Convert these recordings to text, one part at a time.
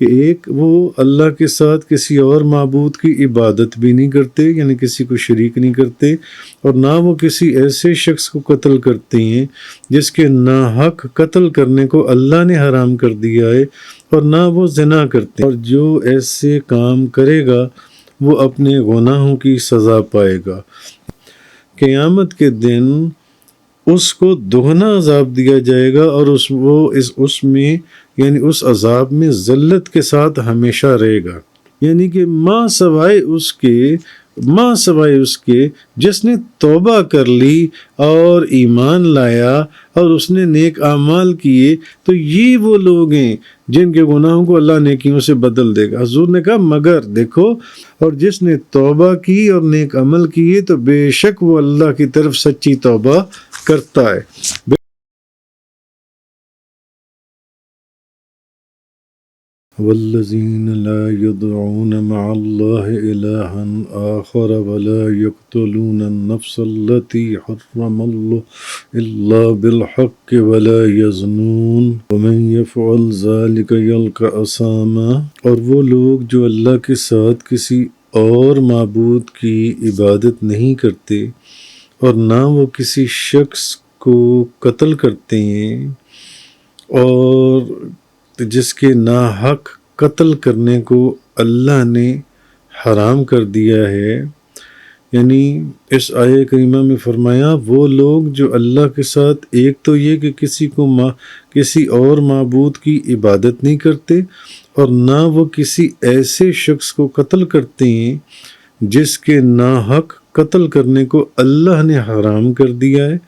کہ ایک وہ اللہ کے ساتھ کسی اور معبود کی عبادت بھی نہیں کرتے، یعنی کسی کو شریک نہیں کرتے، اور نہ وہ کسی ایسے شخص کو قتل کرتے ہیں جس کے ناحق قتل کرنے کو اللہ نے حرام کر دیا ہے، اور نہ وہ زنا کرتے ہیں، اور جو ایسے کام کرے گا وہ اپنے گناہوں کی سزا پائے گا۔ قیامت کے دن اس کو دگنا عذاب دیا جائے گا، اور اس میں یعنی اس عذاب میں ذلت کے ساتھ ہمیشہ رہے گا، یعنی کہ ماں سوائے اس کے جس نے توبہ کر لی اور ایمان لایا اور اس نے نیک اعمال کیے، تو یہ وہ لوگ ہیں جن کے گناہوں کو اللہ نیکیوں سے بدل دے گا۔ حضور نے کہا مگر دیکھو، اور جس نے توبہ کی اور نیک عمل کیے تو بے شک وہ اللہ کی طرف سچی توبہ کرتا ہے۔ والذین لا يدعون مع اللہ الہا آخر ولا يقتلون النفس التي حرم اللہ الا بالحق ولا يزنون ومن يفعل ذلك يلقى اثاما، اور وہ لوگ جو اللہ کے ساتھ کسی اور معبود کی عبادت نہیں کرتے اور نہ وہ کسی شخص کو قتل کرتے ہیں اور جس کے ناحق قتل کرنے کو اللہ نے حرام کر دیا ہے، یعنی اس آیہ کریمہ میں فرمایا وہ لوگ جو اللہ کے ساتھ ایک تو یہ کہ کسی اور معبود کی عبادت نہیں کرتے اور نہ وہ کسی ایسے شخص کو قتل کرتے ہیں جس کے ناحق قتل کرنے کو اللہ نے حرام کر دیا ہے،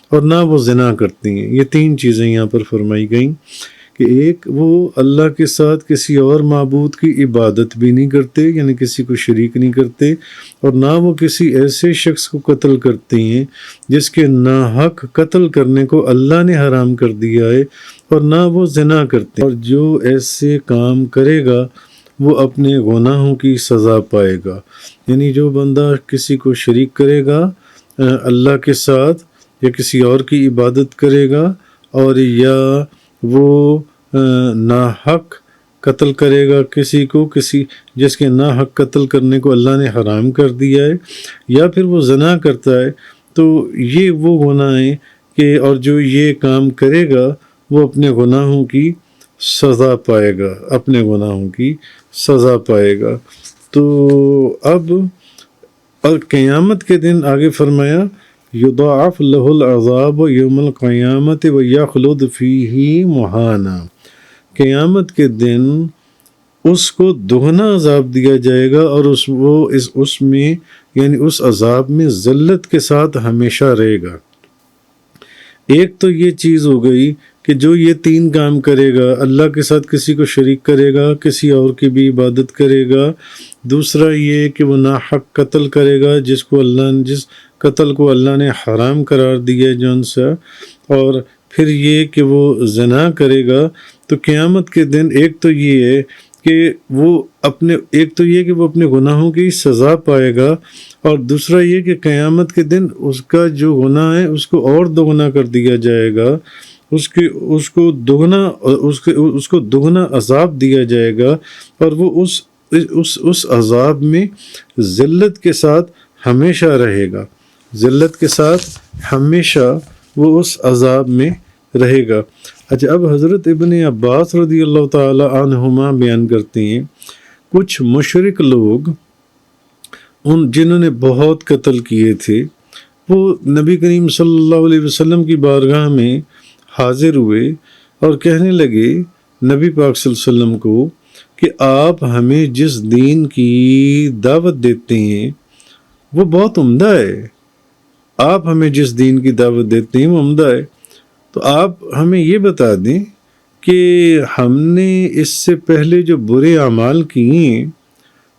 اور نہ وہ زنا کرتے ہیں۔ یہ تین چیزیں یہاں پر فرمائی گئیں کہ ایک وہ اللہ کے ساتھ کسی اور معبود کی عبادت بھی نہیں کرتے، یعنی کسی کو شریک نہیں کرتے، اور نہ وہ کسی ایسے شخص کو قتل کرتے ہیں جس کے ناحق قتل کرنے کو اللہ نے حرام کر دیا ہے، اور نہ وہ زنا کرتے ہیں، اور جو ایسے کام کرے گا وہ اپنے گناہوں کی سزا پائے گا۔ یعنی جو بندہ کسی کو شریک کرے گا اللہ کے ساتھ یا کسی اور کی عبادت کرے گا، اور یا وہ ناحق قتل کرے گا کسی جس کے ناحق قتل کرنے کو اللہ نے حرام کر دیا ہے، یا پھر وہ زنا کرتا ہے، تو یہ وہ گناہ ہیں کہ اور جو یہ کام کرے گا وہ اپنے گناہوں کی سزا پائے گا، اپنے گناہوں کی سزا پائے گا۔ تو اب اور قیامت کے دن آگے فرمایا یضاعف لہ العذاب یوم القیامت ویخلد فیہ مہانا، قیامت کے دن اس کو دگنا عذاب دیا جائے گا اور اس میں یعنی اس عذاب میں ذلت کے ساتھ ہمیشہ رہے گا۔ ایک تو یہ چیز ہو گئی کہ جو یہ تین کام کرے گا، اللہ کے ساتھ کسی کو شریک کرے گا، کسی اور کی بھی عبادت کرے گا، دوسرا یہ کہ وہ ناحق قتل کرے گا جس قتل کو اللہ نے حرام قرار دیا جون سا، اور پھر یہ کہ وہ زنا کرے گا، تو قیامت کے دن ایک تو یہ ہے کہ وہ اپنے گناہوں کی سزا پائے گا، اور دوسرا یہ کہ قیامت کے دن اس کا جو گناہ ہے اس کو اور دوگنا کر دیا جائے گا، اس کو دگنا عذاب دیا جائے گا، اور وہ اس عذاب میں ذلت کے ساتھ ہمیشہ رہے گا، ذلت کے ساتھ ہمیشہ وہ اس عذاب میں رہے گا۔ اچھا، اب حضرت ابن عباس رضی اللہ تعالی عنہما بیان کرتے ہیں کچھ مشرک لوگ جنہوں نے بہت قتل کیے تھے، وہ نبی کریم صلی اللہ علیہ وسلم کی بارگاہ میں حاضر ہوئے اور کہنے لگے نبی پاک صلی اللہ علیہ وسلم کو کہ آپ ہمیں جس دین کی دعوت دیتے ہیں وہ بہت عمدہ ہے، آپ ہمیں جس دین کی دعوت دیتے ہیں وہ عمدہ ہے، تو آپ ہمیں یہ بتا دیں کہ ہم نے اس سے پہلے جو برے اعمال کیے ہیں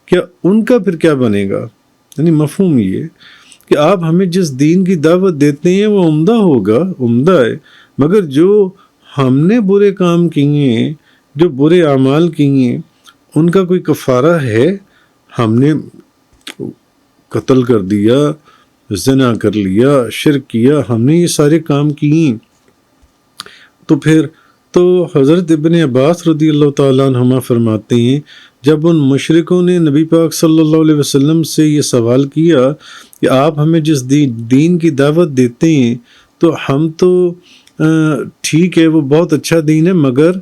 کیا ان کا پھر کیا بنے گا؟ یعنی مفہوم یہ کہ آپ ہمیں جس دین کی دعوت دیتے ہیں وہ عمدہ ہوگا، عمدہ ہے، مگر جو ہم نے برے کام کیے ہیں، جو برے اعمال کیے ہیں، ان کا کوئی کفارہ ہے؟ ہم نے قتل کر دیا، زنا کر لیا، شرک کیا، ہم نے یہ سارے کام کیے، تو پھر تو حضرت ابن عباس رضی اللہ تعالیٰ عنہما فرماتے ہیں جب ان مشرکوں نے نبی پاک صلی اللہ علیہ وسلم سے یہ سوال کیا کہ آپ ہمیں جس دین کی دعوت دیتے ہیں تو ہم تو ٹھیک ہے وہ بہت اچھا دین ہے، مگر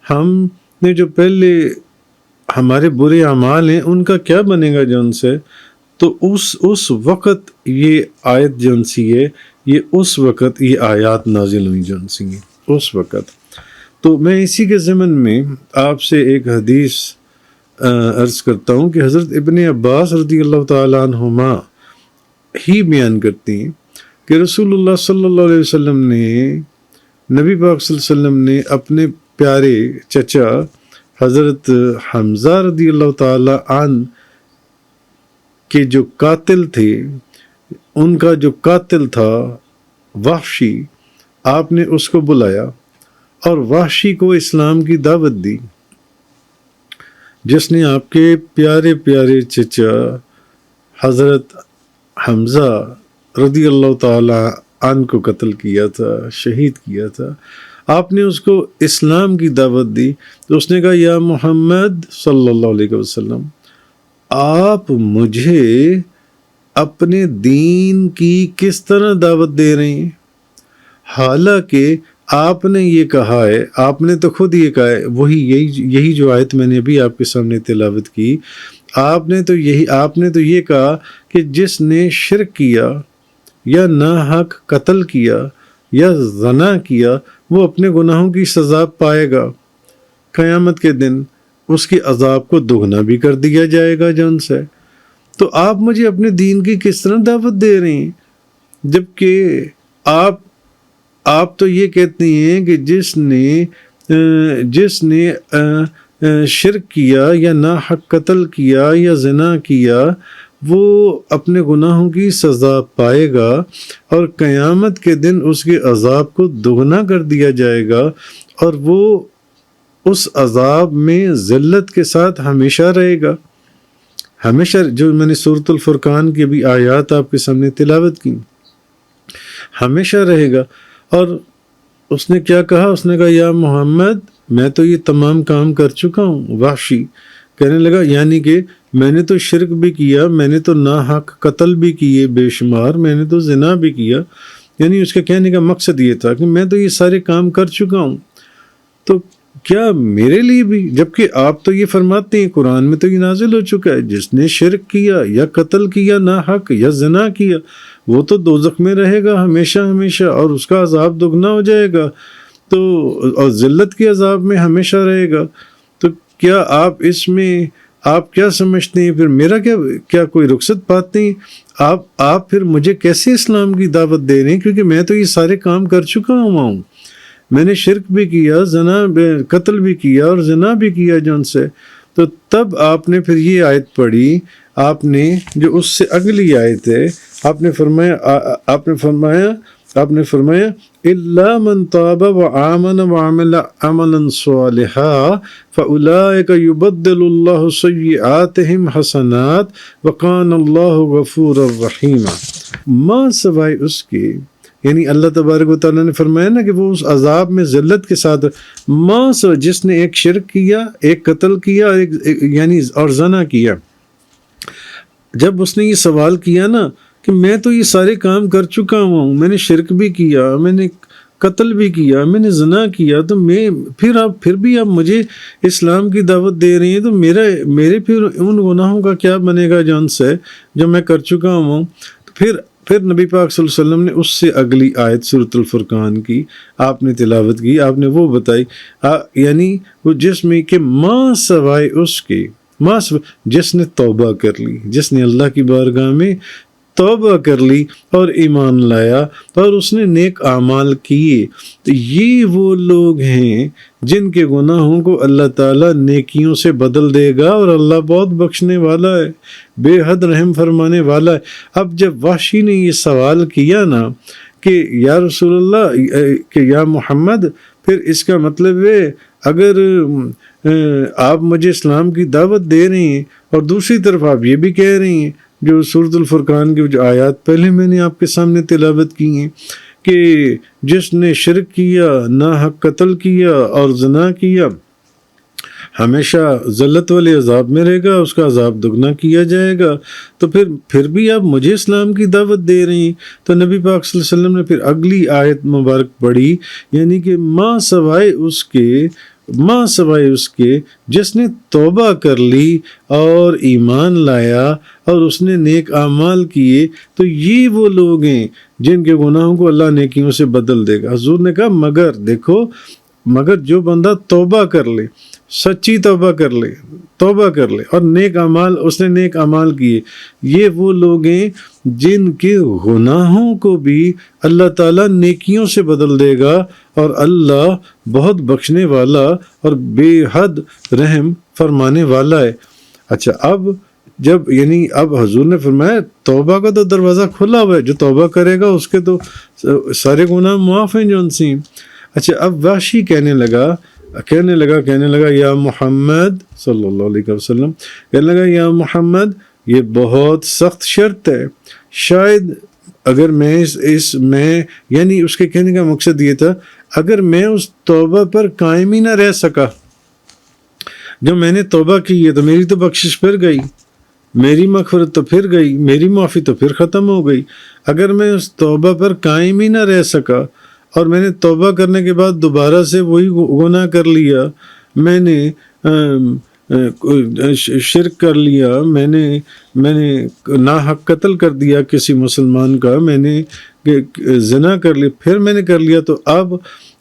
ہم نے جو پہلے ہمارے برے اعمال ہیں ان کا کیا بنے گا جن سے، تو اس وقت یہ آیت جن سی ہے، یہ اس وقت یہ آیات نازل ہوئی جن سی ہیں اس وقت۔ تو میں اسی کے ضمن میں آپ سے ایک حدیث عرض کرتا ہوں کہ حضرت ابن عباس رضی اللہ تعالیٰ عنہما ہی بیان کرتی ہیں کہ رسول اللہ صلی اللہ علیہ وسلم نے، نبی پاک صلی اللہ علیہ وسلم نے اپنے پیارے چچا حضرت حمزہ رضی اللہ تعالیٰ عنہ کے جو قاتل تھے، ان کا جو قاتل تھا وحشی، آپ نے اس کو بلایا اور وحشی کو اسلام کی دعوت دی، جس نے آپ کے پیارے پیارے چچا حضرت حمزہ رضی اللہ تعالی عنہ کو قتل کیا تھا، شہید کیا تھا۔ آپ نے اس کو اسلام کی دعوت دی تو اس نے کہا یا محمد صلی اللہ علیہ وسلم، آپ مجھے اپنے دین کی کس طرح دعوت دے رہے ہیں، حالانکہ آپ نے یہ کہا ہے، آپ نے تو خود یہ کہا ہے، وہی یہی جو آیت میں نے ابھی آپ کے سامنے تلاوت کی، آپ نے تو یہ کہا کہ جس نے شرک کیا یا ناحق قتل کیا یا زنا کیا وہ اپنے گناہوں کی سزا پائے گا، قیامت کے دن اس کی عذاب کو دگنا بھی کر دیا جائے گا جن سے۔ تو آپ مجھے اپنے دین کی کس طرح دعوت دے رہے ہیں، جبکہ آپ تو یہ کہتے ہیں کہ جس نے شرک کیا یا ناحق قتل کیا یا زنا کیا وہ اپنے گناہوں کی سزا پائے گا اور قیامت کے دن اس کے عذاب کو دگنا کر دیا جائے گا، اور وہ اس عذاب میں ذلت کے ساتھ ہمیشہ رہے گا، ہمیشہ، جو میں نے سورۃ الفرقان کی بھی آیات آپ کے سامنے تلاوت کی، ہمیشہ رہے گا۔ اور اس نے کیا کہا، اس نے کہا یا محمد میں تو یہ تمام کام کر چکا ہوں۔ وحشی کہنے لگا یعنی کہ میں نے تو شرک بھی کیا، میں نے تو ناحق قتل بھی کیے بے شمار، میں نے تو زنا بھی کیا، یعنی اس کے کہنے کا مقصد یہ تھا کہ میں تو یہ سارے کام کر چکا ہوں، تو کیا میرے لیے بھی، جبکہ آپ تو یہ فرماتے ہیں قرآن میں تو یہ نازل ہو چکا ہے، جس نے شرک کیا یا قتل کیا ناحق یا زنا کیا وہ تو دوزخ میں رہے گا ہمیشہ ہمیشہ، اور اس کا عذاب دگنا ہو جائے گا، تو اور ذلت کے عذاب میں ہمیشہ رہے گا۔ تو کیا آپ اس میں آپ کیا سمجھتے ہیں، پھر میرا کیا کوئی رخصت پاتے ہیں؟ آپ پھر مجھے کیسے اسلام کی دعوت دے رہے ہیں، کیونکہ میں تو یہ سارے کام کر چکا ہوں، میں نے شرک بھی کیا، قتل بھی کیا اور زنا بھی کیا جن سے۔ تو تب آپ نے پھر یہ آیت پڑھی، آپ نے جو اس سے اگلی آیت ہے، آپ نے فرمایا الا من تاب وآمن وعمل عملا صالحا فاولئک یبدل اللہ سیئاتہم حسنات وکان اللہ غفورا رحیما۔ ماں سوائے اس کے، یعنی اللہ تبارک و تعالیٰ نے فرمایا نا کہ وہ اس عذاب میں ذلت کے ساتھ، ماں سوائے جس نے ایک شرک کیا، ایک قتل کیا، یعنی اور زنا کیا۔ جب اس نے یہ سوال کیا نا کہ میں تو یہ سارے کام کر چکا ہوں، میں نے شرک بھی کیا، میں نے قتل بھی کیا، میں نے زنا کیا، تو پھر بھی آپ مجھے اسلام کی دعوت دے رہی ہیں، تو میرے پھر ان گناہوں کا کیا بنے گا جن سے جو میں کر چکا ہوں۔ تو پھر نبی پاک صلی اللہ علیہ وسلم نے اس سے اگلی آیت سورۃ الفرقان کی آپ نے تلاوت کی، آپ نے وہ بتائی، یعنی وہ جس میں کہ ماں سوائے اس کے، جس نے توبہ کر لی، جس نے اللہ کی بارگاہ میں توبہ کر لی اور ایمان لایا اور اس نے نیک اعمال کیے، تو یہ وہ لوگ ہیں جن کے گناہوں کو اللہ تعالیٰ نیکیوں سے بدل دے گا، اور اللہ بہت بخشنے والا ہے، بے حد رحم فرمانے والا ہے۔ اب جب وحشی نے یہ سوال کیا نا کہ یا رسول اللہ، کہ یا محمد، پھر اس کا مطلب ہے اگر آپ مجھے اسلام کی دعوت دے رہے ہیں اور دوسری طرف آپ یہ بھی کہہ رہی ہیں جو سورۃ الفرقان کی جو آیات پہلے میں نے آپ کے سامنے تلاوت کی ہیں کہ جس نے شرک کیا، ناحق قتل کیا اور زنا کیا ہمیشہ ذلت والے عذاب میں رہے گا، اس کا عذاب دگنا کیا جائے گا۔ تو پھر بھی آپ مجھے اسلام کی دعوت دے رہی ہیں۔ تو نبی پاک صلی اللہ علیہ وسلم نے پھر اگلی آیت مبارک پڑھی، یعنی کہ ماں سوائے اس کے جس نے توبہ کر لی اور ایمان لایا اور اس نے نیک اعمال کیے، تو یہ وہ لوگ ہیں جن کے گناہوں کو اللہ نیکیوں سے بدل دے گا۔ حضور نے کہا مگر جو بندہ توبہ کر لے، سچی توبہ کر لے اور اس نے نیک اعمال کیے، یہ وہ لوگ ہیں جن کے گناہوں کو بھی اللہ تعالیٰ نیکیوں سے بدل دے گا، اور اللہ بہت بخشنے والا اور بے حد رحم فرمانے والا ہے۔ اچھا، اب حضور نے فرمایا توبہ کا تو دروازہ کھلا ہوا ہے، جو توبہ کرے گا اس کے تو سارے گناہ معاف ہیں جو ان سے۔ اچھا، اب وحشی کہنے لگا یا محمد صلی اللہ علیہ وسلم، کہنے لگا یا محمد، یہ بہت سخت شرط ہے، شاید اگر میں یعنی اس کے کہنے کا مقصد یہ تھا، اگر میں اس توبہ پر قائم ہی نہ رہ سکا، جو میں نے توبہ کی ہے تو میری تو بخشش پھر گئی، میری مغفرت تو پھر گئی، میری معافی تو پھر ختم ہو گئی۔ اگر میں اس توبہ پر قائم ہی نہ رہ سکا اور میں نے توبہ کرنے کے بعد دوبارہ سے وہی گناہ کر لیا، میں نے شرک کر لیا، میں نے ناحق قتل کر دیا کسی مسلمان کا، میں نے زنا کر لیا، پھر میں نے کر لیا تو اب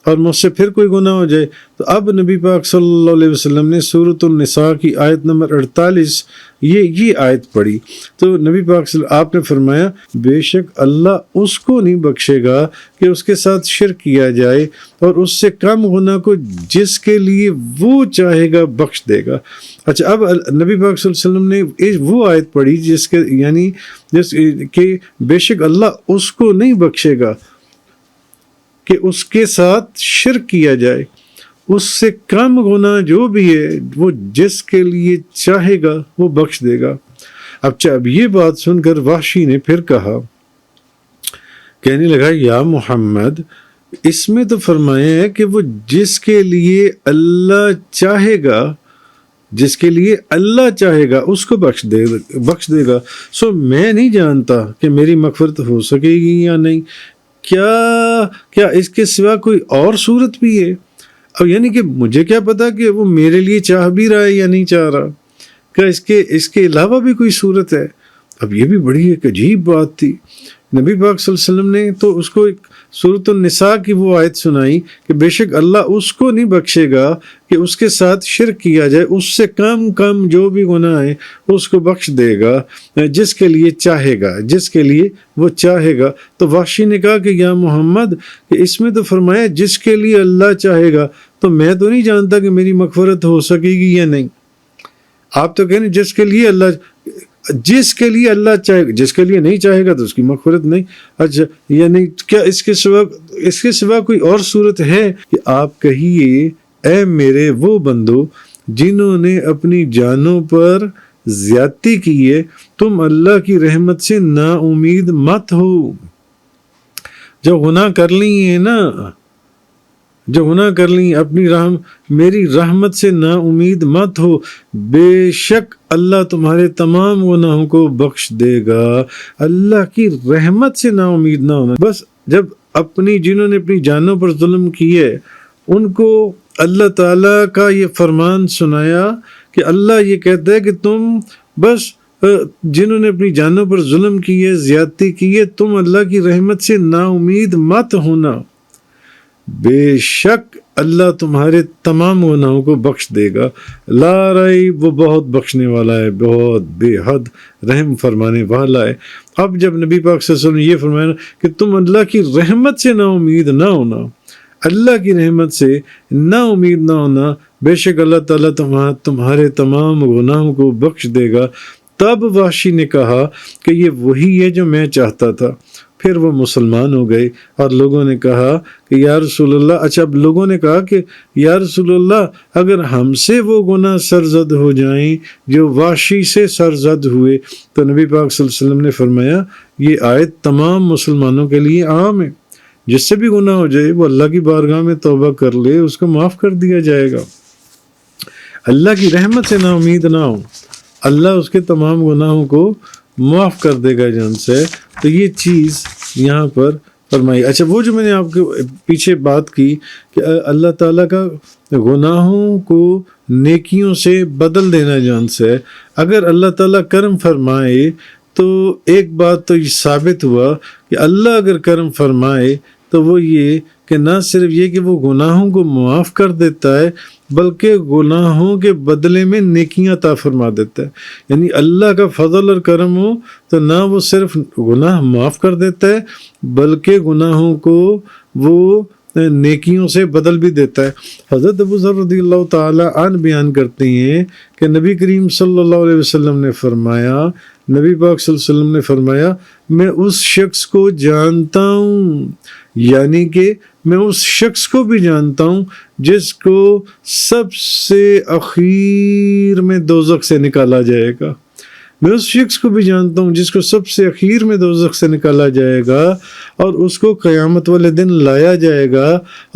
اور مجھ سے پھر کوئی گناہ ہو جائے، تو اب نبی پاک صلی اللہ علیہ وسلم نے سورۃ النساء کی آیت نمبر 48 یہ آیت پڑھی۔ تو نبی پاک صلی اللہ آپ نے فرمایا بے شک اللہ اس کو نہیں بخشے گا کہ اس کے ساتھ شرک کیا جائے، اور اس سے کم گناہ کو جس کے لیے وہ چاہے گا بخش دے گا۔ اچھا، اب نبی پاک صلی اللہ علیہ وسلم نے وہ آیت پڑھی جس کہ بے شک اللہ اس کو نہیں بخشے گا کہ اس کے ساتھ شرک کیا جائے، اس سے کم گناہ جو بھی ہے وہ جس کے لیے چاہے گا وہ بخش دے گا۔ اب یہ بات سن کر وحشی نے پھر کہا، کہنے لگا یا محمد، اس میں تو فرمایا ہے کہ وہ جس کے لیے اللہ چاہے گا اس کو بخش دے گا۔ سو میں نہیں جانتا کہ میری مغفرت ہو سکے گی یا نہیں، کیا اس کے سوا کوئی اور صورت بھی ہے؟ اب یعنی کہ مجھے کیا پتا کہ وہ میرے لیے چاہ بھی رہا ہے یا نہیں چاہ رہا، کیا اس کے علاوہ بھی کوئی صورت ہے؟ اب یہ بھی بڑی ایک عجیب بات تھی۔ نبی پاک صلی اللہ علیہ وسلم نے تو اس کو ایک سورۃ النساء کی وہ آیت سنائی کہ بے شک اللہ اس کو نہیں بخشے گا کہ اس کے ساتھ شرک کیا جائے، اس سے کم جو بھی گناہ ہے اس کو بخش دے گا جس کے لیے وہ چاہے گا۔ تو وحشی نے کہا کہ یا محمد، کہ اس میں تو فرمایا جس کے لیے اللہ چاہے گا، تو میں تو نہیں جانتا کہ میری مغفرت ہو سکے گی یا نہیں۔ آپ تو کہنے جس کے لیے اللہ چاہے گا، جس کے لیے نہیں چاہے گا تو اس کی مغفرت نہیں۔ اچھا، یعنی کیا اس کے سوا کوئی اور صورت ہے؟ کہ آپ کہیے اے میرے وہ بندو جنہوں نے اپنی جانوں پر زیادتی کی ہے، تم اللہ کی رحمت سے نا امید مت ہو۔ جو گناہ کر لی اپنی میری رحمت سے نا امید مت ہو، بے شک اللہ تمہارے تمام گناہوں کو بخش دے گا۔ اللہ کی رحمت سے نا امید نہ ہونا، بس جب جنہوں نے اپنی جانوں پر ظلم کیے ان کو اللہ تعالیٰ کا یہ فرمان سنایا کہ اللہ یہ کہتا ہے کہ تم بس جنہوں نے اپنی جانوں پر ظلم کیے، زیادتی کی ہے، تم اللہ کی رحمت سے نا امید مت ہونا، بے شک اللہ تمہارے تمام گناہوں کو بخش دے گا۔ لا ریب، وہ بہت بخشنے والا ہے، بہت بے حد رحم فرمانے والا ہے۔ اب جب نبی پاک صلی اللہ علیہ وسلم نے یہ فرمایا کہ تم اللہ کی رحمت سے نا امید نہ ہونا، اللہ کی رحمت سے نا امید نہ ہونا، بے شک اللہ تعالیٰ تمہارے تمام گناہوں کو بخش دے گا، تب وحشی نے کہا کہ یہ وہی ہے جو میں چاہتا تھا۔ پھر وہ مسلمان ہو گئے اور لوگوں نے کہا کہ یا رسول اللہ، اب لوگوں نے کہا کہ یا رسول اللہ، اگر ہم سے وہ گناہ سرزد ہو جائیں جو وحشی سے سرزد ہوئے، تو نبی پاک صلی اللہ علیہ وسلم نے فرمایا یہ آیت تمام مسلمانوں کے لیے عام ہے، جس سے بھی گناہ ہو جائے وہ اللہ کی بارگاہ میں توبہ کر لے، اس کو معاف کر دیا جائے گا۔ اللہ کی رحمت سے نا امید نہ ہو، اللہ اس کے تمام گناہوں کو معاف کر دے گا جن سے۔ تو یہ چیز یہاں پر فرمائی۔ اچھا، وہ جو میں نے آپ کے پیچھے بات کی کہ اللہ تعالیٰ کا گناہوں کو نیکیوں سے بدل دینا جان سے، اگر اللہ تعالیٰ کرم فرمائے تو ایک بات تو یہ ثابت ہوا کہ اللہ اگر کرم فرمائے تو وہ یہ کہ نہ صرف یہ کہ وہ گناہوں کو معاف کر دیتا ہے بلکہ گناہوں کے بدلے میں نیکیاں عطا فرما دیتا ہے۔ یعنی اللہ کا فضل اور کرم ہو تو نہ وہ صرف گناہ معاف کر دیتا ہے بلکہ گناہوں کو وہ نیکیوں سے بدل بھی دیتا ہے۔ حضرت ابو ذر رضی اللہ تعالی عنہ بیان کرتے ہیں کہ نبی کریم صلی اللہ علیہ وسلم نے فرمایا، نبی پاک صلی اللہ علیہ وسلم نے فرمایا، میں اس شخص کو جانتا ہوں، یعنی کہ میں اس شخص کو بھی جانتا ہوں جس کو سب سے اخیر میں دوزخ سے نکالا جائے گا۔ میں اس شخص کو بھی جانتا ہوں جس کو سب سے اخیر میں دوزخ سے نکالا جائے گا اور اس کو قیامت والے دن لایا جائے گا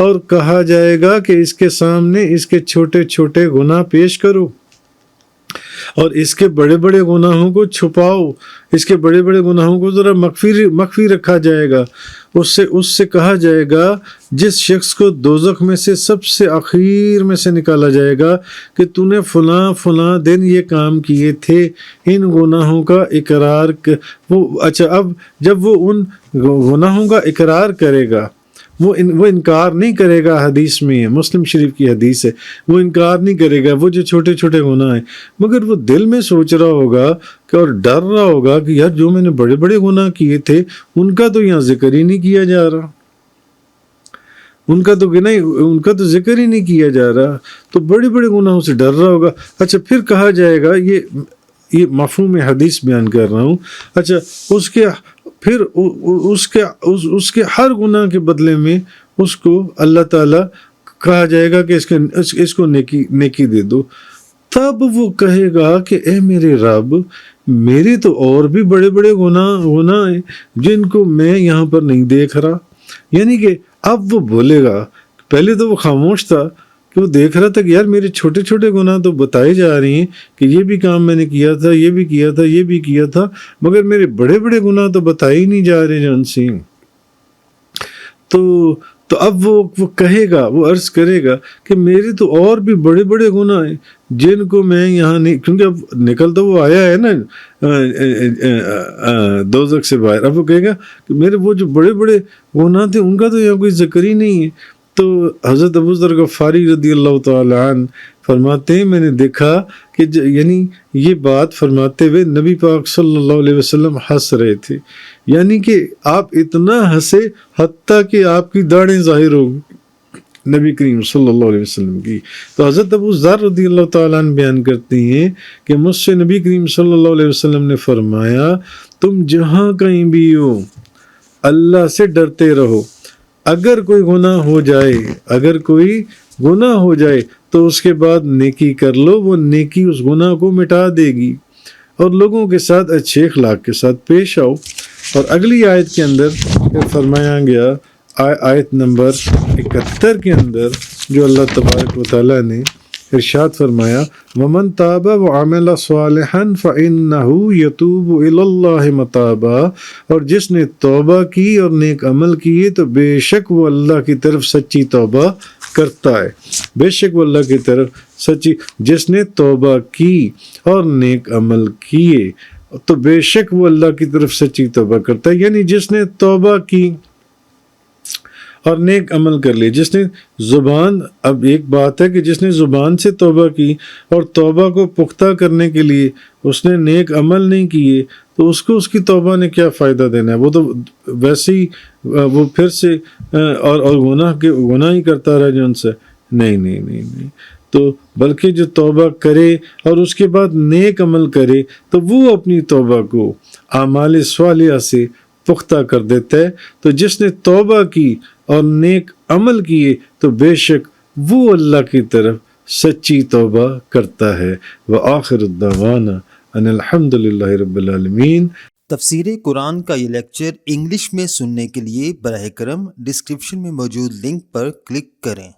اور کہا جائے گا کہ اس کے سامنے اس کے چھوٹے چھوٹے گناہ پیش کرو اور اس کے بڑے بڑے گناہوں کو چھپاؤ، اس کے بڑے بڑے گناہوں کو ذرا مخفی رکھا جائے گا۔ اس سے کہا جائے گا جس شخص کو دوزخ میں سے سب سے اخیر میں سے نکالا جائے گا کہ تو نے فلاں فلاں دن یہ کام کیے تھے، ان گناہوں کا اقرار اچھا، اب جب وہ ان گناہوں کا اقرار کرے گا، وہ انکار نہیں کرے گا، حدیث میں ہے، مسلم شریف کی حدیث ہے، وہ انکار نہیں کرے گا وہ جو چھوٹے چھوٹے گناہ ہیں، مگر وہ دل میں سوچ رہا ہوگا کہ اور ڈر رہا ہوگا کہ یار جو میں نے بڑے بڑے گناہ کیے تھے ان کا تو یہاں ذکر ہی نہیں کیا جا رہا، ان کا تو ذکر ہی نہیں کیا جا رہا، تو بڑے بڑے گناہوں سے ڈر رہا ہوگا۔ اچھا، پھر کہا جائے گا، یہ مفہوم حدیث بیان کر رہا ہوں، اچھا اس کے ہر گناہ کے بدلے میں اس کو اللہ تعالیٰ کہا جائے گا کہ اس کو نیکی دے دو۔ تب وہ کہے گا کہ اے میرے رب، میرے تو اور بھی بڑے بڑے گناہ ہیں جن کو میں یہاں پر نہیں دیکھ رہا۔ یعنی کہ اب وہ بولے گا، پہلے تو وہ خاموش تھا کہ وہ دیکھ رہا تھا کہ یار میرے چھوٹے چھوٹے گناہ تو بتائے جا رہے ہیں کہ یہ بھی کام میں نے کیا تھا، یہ بھی کیا تھا، یہ بھی کیا تھا، مگر میرے بڑے بڑے گناہ تو بتائے ہی نہیں جا رہے جان سنگھ۔ تو اب وہ کہے گا، وہ عرض کرے گا کہ میرے تو اور بھی بڑے بڑے گناہ ہیں جن کو میں یہاں نہیں، کیونکہ اب نکل تو وہ آیا ہے نا دوزخ سے باہر، اب وہ کہے گا کہ میرے وہ جو بڑے بڑے گناہ تھے ان کا تو یہاں کوئی ذکر ہی نہیں ہے۔ تو حضرت ابو ذر غفاری رضی اللہ تعالی عنہ فرماتے ہیں میں نے دیکھا کہ یعنی یہ بات فرماتے ہوئے نبی پاک صلی اللہ علیہ وسلم ہنس رہے تھے، یعنی کہ آپ اتنا ہنسے حتیٰ کہ آپ کی داڑھیں ظاہر ہو نبی کریم صلی اللہ علیہ وسلم کی۔ تو حضرت ابو ذر رضی اللہ تعالیٰ عنہ بیان کرتے ہیں کہ مجھ سے نبی کریم صلی اللہ علیہ وسلم نے فرمایا، تم جہاں کہیں بھی ہو اللہ سے ڈرتے رہو، اگر کوئی گناہ ہو جائے تو اس کے بعد نیکی کر لو، وہ نیکی اس گناہ کو مٹا دے گی، اور لوگوں کے ساتھ اچھے اخلاق کے ساتھ پیش آؤ۔ اور اگلی آیت کے اندر فرمایا گیا، آیت نمبر 71 کے اندر جو اللہ تبارک و تعالیٰ نے ارشاد فرمایا، وَمَن تَابَ وَعَمِلَ صَالِحًا فَإِنَّهُ يَتُوبُ إِلَى اللَّهِ مَتَابًا، اور جس نے توبہ کی اور نیک عمل کیے تو بے شک وہ اللہ کی طرف سچی توبہ کرتا ہے۔ بے شک وہ اللہ کی طرف سچی، جس نے توبہ کی اور نیک عمل کیے تو بے شک وہ اللہ کی طرف سچی توبہ کرتا ہے، یعنی جس نے توبہ کی اور نیک عمل کر لی، جس نے زبان، اب ایک بات ہے کہ جس نے زبان سے توبہ کی اور توبہ کو پختہ کرنے کے لیے اس نے نیک عمل نہیں کیے تو اس کو اس کی توبہ نے کیا فائدہ دینا ہے، وہ تو ویسے ہی وہ پھر سے اور گناہ ہی کرتا رہا جن سے، نہیں، تو بلکہ جو توبہ کرے اور اس کے بعد نیک عمل کرے تو وہ اپنی توبہ کو اعمال صالحہ سے پختہ کر دیتا ہے۔ تو جس نے توبہ کی اور نیک عمل کیے تو بے شک وہ اللہ کی طرف سچی توبہ کرتا ہے۔ وآخر الدعوانا ان الحمد للہ رب العالمین۔ تفسیر قرآن کا یہ لیکچر انگلش میں سننے کے لیے براہ کرم ڈسکرپشن میں موجود لنک پر کلک کریں۔